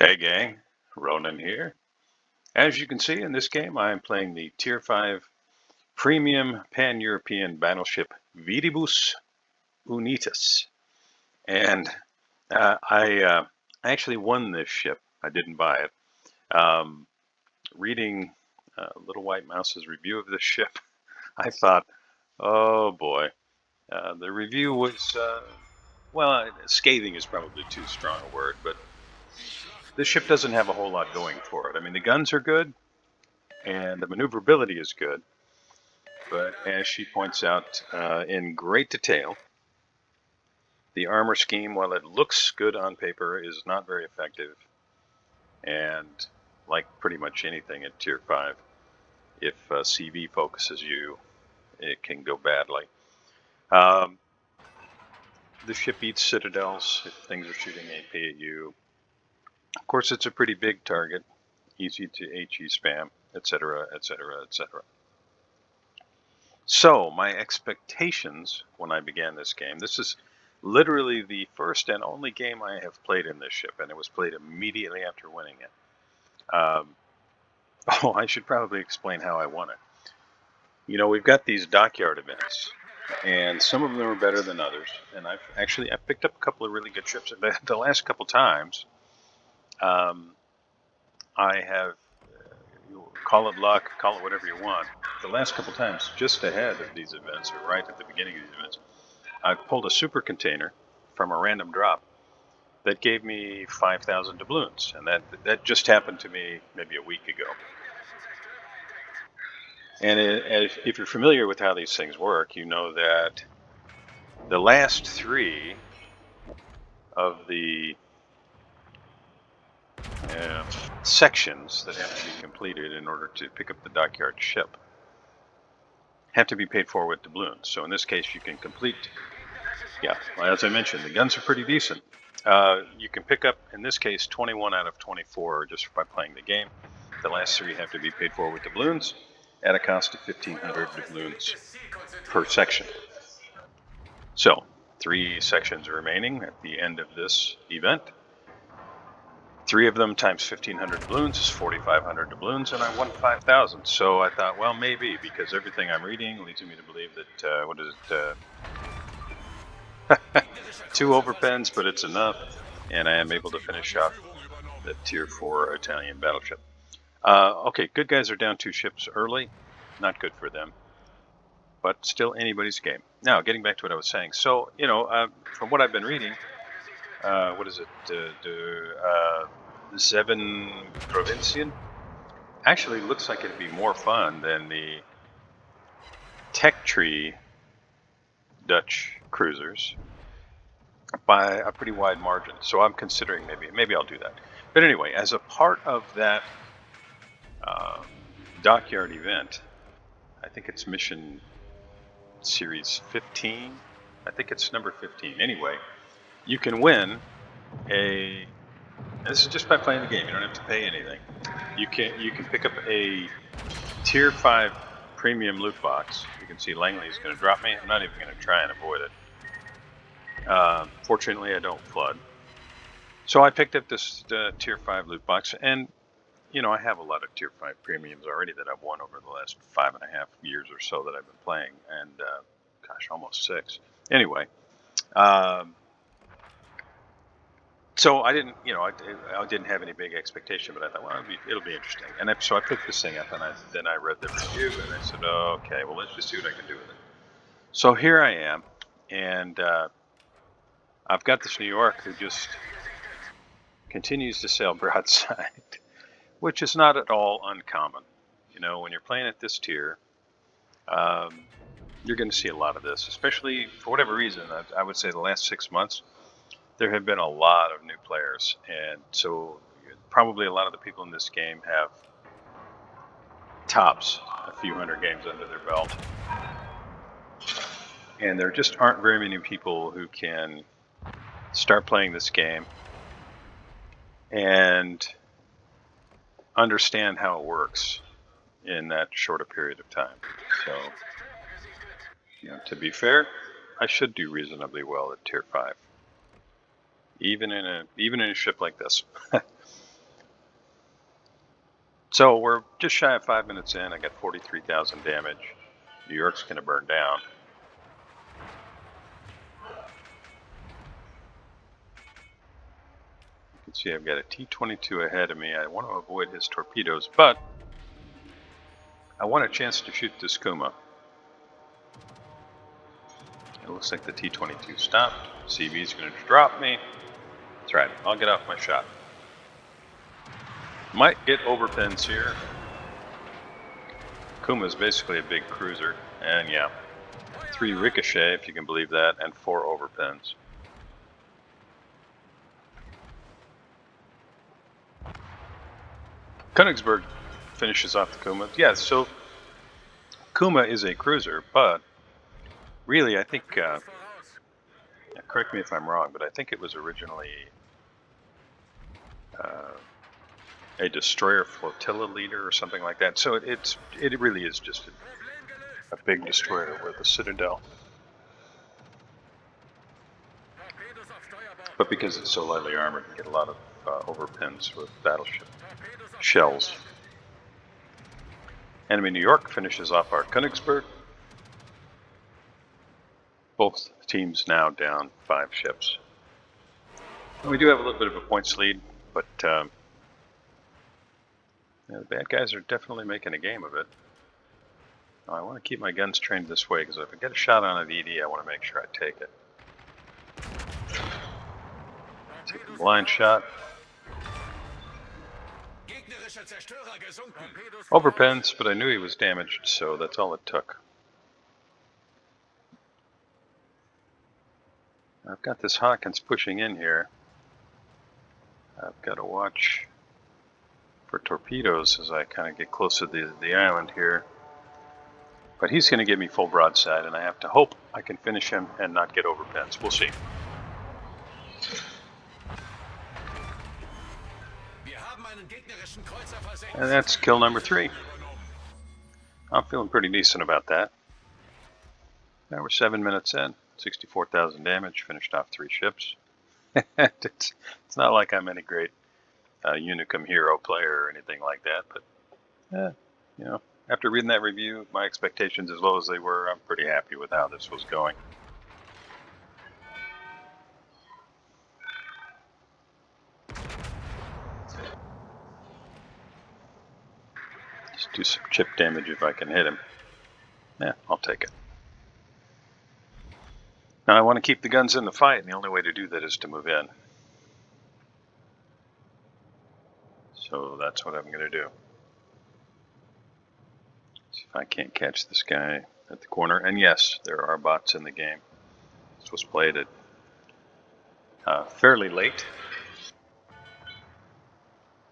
Hey gang, Ronan here. As you can see in this game, I am playing the Tier 5 Premium Pan-European Battleship Viribus Unitis. And I actually won this ship. I didn't buy it. Um, Reading Little White Mouse's review of this ship, I thought, oh boy. The review was, well, scathing is probably too strong a word, but this ship doesn't have a whole lot going for it. I mean, the guns are good, and the maneuverability is good, but as she points out in great detail, the armor scheme, while it looks good on paper, is not very effective, and like pretty much anything at Tier 5, if CV focuses you, it can go badly. Um, the ship eats citadels if things are shooting AP at you. Of course, it's a pretty big target, easy to HE spam, etc., etc., etc. So, my expectations when I began this game, this is literally the first and only game I have played in this ship, and it was played immediately after winning it. Oh, I should probably explain how I won it. You know, we've got these dockyard events, and some of them are better than others, and I've picked up a couple of really good ships. The last couple times, um, I have, you call it luck, call it whatever you want. The last couple times, just ahead of these events, or right at the beginning of these events, I pulled a super container from a random drop that gave me 5,000 doubloons, and that just happened to me maybe a week ago. And if you're familiar with how these things work, you know that the last three of the sections that have to be completed in order to pick up the dockyard ship have to be paid for with doubloons. So in this case, you can complete. Yeah, well, as I mentioned, the guns are pretty decent. You can pick up, in this case, 21 out of 24 just by playing the game. The last three have to be paid for with doubloons at a cost of 1,500 doubloons per section. So, 3 sections remaining at the end of this event. 3 of them times 1,500 doubloons is 4,500 doubloons, and I won 5,000. So I thought, well, maybe, because everything I'm reading leads me to believe that, what is it, 2 overpens, but it's enough, and I am able to finish off the Tier 4 Italian battleship. Okay, good guys are down 2 ships early. Not good for them, but still anybody's game. Now, getting back to what I was saying. So, you know, from what I've been reading, what is it? Seven Provincian actually looks like it'd be more fun than the Tech Tree Dutch cruisers by a pretty wide margin. So I'm considering maybe I'll do that. But anyway, as a part of that dockyard event, I think it's mission series 15. I think it's number 15. Anyway, you can win a. This is just by playing the game. You don't have to pay anything. You can pick up a Tier 5 premium loot box. You can see Langley is going to drop me. I'm not even going to try and avoid it. Fortunately, I don't flood. So I picked up this Tier 5 loot box, and you know, I have a lot of Tier 5 premiums already that I've won over the last 5.5 years or so that I've been playing, and gosh, almost 6. Anyway, so I didn't, you know, I didn't have any big expectation, but I thought, well, it'll be interesting. And so I picked this thing up, and then I read the review, and I said, oh, okay, well, let's just see what I can do with it. So here I am, and I've got this New York who just continues to sail broadside, which is not at all uncommon. You know, when you're playing at this tier, you're going to see a lot of this, especially for whatever reason. I would say the last 6 months, there have been a lot of new players, and so probably a lot of the people in this game have tops a few hundred games under their belt. And there just aren't very many people who can start playing this game and understand how it works in that short a period of time. So, you know, to be fair, I should do reasonably well at Tier 5. Even in a ship like this. So we're just shy of 5 minutes in. I got 43,000 damage. New York's going to burn down. You can see I've got a T-22 ahead of me. I want to avoid his torpedoes, but I want a chance to shoot this Kuma. It looks like the T-22 stopped. CV's going to drop me. That's right. I'll get off my shot. Might get overpins here. Kuma is basically a big cruiser, and yeah, 3 ricochet, if you can believe that, and 4 overpins. Königsberg finishes off the Kuma. Yeah, so Kuma is a cruiser, but really, I think, correct me if I'm wrong, but I think it was originally a destroyer flotilla leader or something like that. So it really is just a big destroyer with a citadel. But because it's so lightly armored, you get a lot of overpins with battleship shells. Enemy New York finishes off our Königsberg. Both teams now down 5 ships. And we do have a little bit of a points lead, but yeah, the bad guys are definitely making a game of it. Now, I want to keep my guns trained this way, because if I get a shot on an ED, I want to make sure I take it. Take a blind shot. Overpins, but I knew he was damaged, so that's all it took. I've got this Hawkins pushing in here. I've got to watch for torpedoes as I kind of get close to the island here. But he's going to give me full broadside, and I have to hope I can finish him and not get overpins. We'll see. And that's kill number 3. I'm feeling pretty decent about that. Now we're 7 minutes in, 64,000 damage, finished off 3 ships. It's not like I'm any great Unicum hero player or anything like that, but you know, after reading that review, my expectations as low as they were, I'm pretty happy with how this was going. Just do some chip damage if I can hit him. Yeah, I'll take it. Now I want to keep the guns in the fight, and the only way to do that is to move in. So that's what I'm going to do. See if I can't catch this guy at the corner. And yes, there are bots in the game. This was played at fairly late.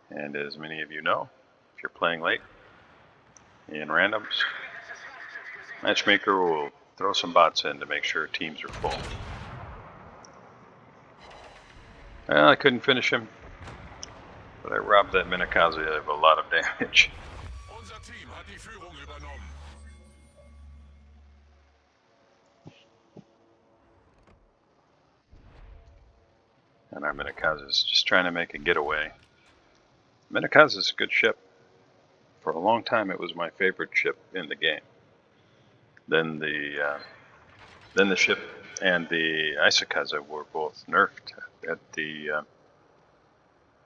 And as many of you know, if you're playing late in randoms, Matchmaker will throw some bots in to make sure teams are full. Well, I couldn't finish him, but I robbed that Minakaze of a lot of damage. And our Minakaze is just trying to make a getaway. Minakaze is a good ship. For a long time, it was my favorite ship in the game. Then the ship and the Isakaze were both nerfed at the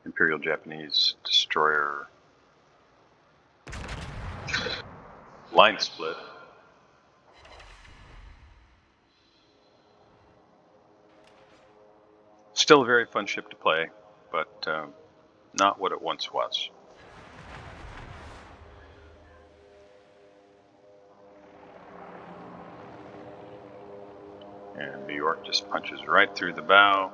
Imperial Japanese destroyer line split. Still a very fun ship to play, but not what it once was. And New York just punches right through the bow.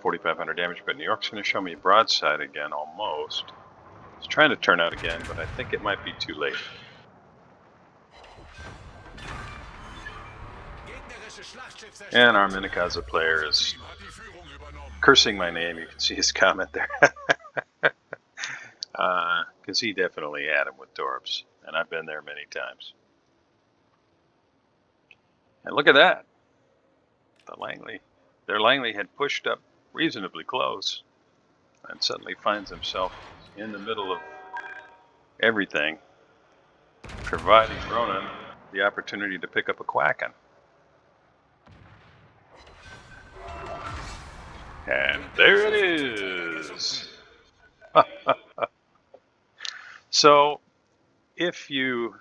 4,500 damage, but New York's going to show me broadside again, almost. It's trying to turn out again, but I think it might be too late. And our Minakaze player is cursing my name. You can see his comment there. Because he definitely had him with Torps, and I've been there many times. And look at that. Their Langley had pushed up reasonably close and suddenly finds himself in the middle of everything, providing Ronan the opportunity to pick up a Quacken. And there it is. So if you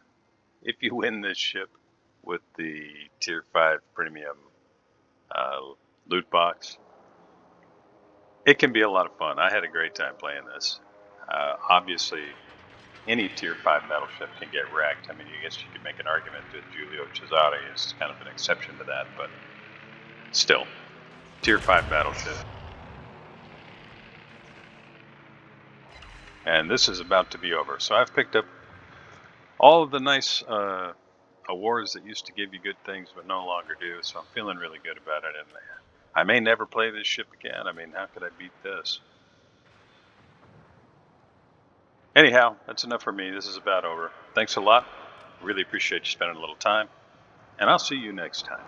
win this ship with the Tier 5 Premium loot box, it can be a lot of fun. I had a great time playing this. Obviously, any Tier 5 metal ship can get wrecked. I mean, I guess you could make an argument that Giulio Cesare is kind of an exception to that, but still, Tier 5 battleship. And this is about to be over. So I've picked up all of the nice awards that used to give you good things but no longer do. So I'm feeling really good about it. And I may never play this ship again. I mean, how could I beat this? Anyhow, that's enough for me. This is about over. Thanks a lot. Really appreciate you spending a little time. And I'll see you next time.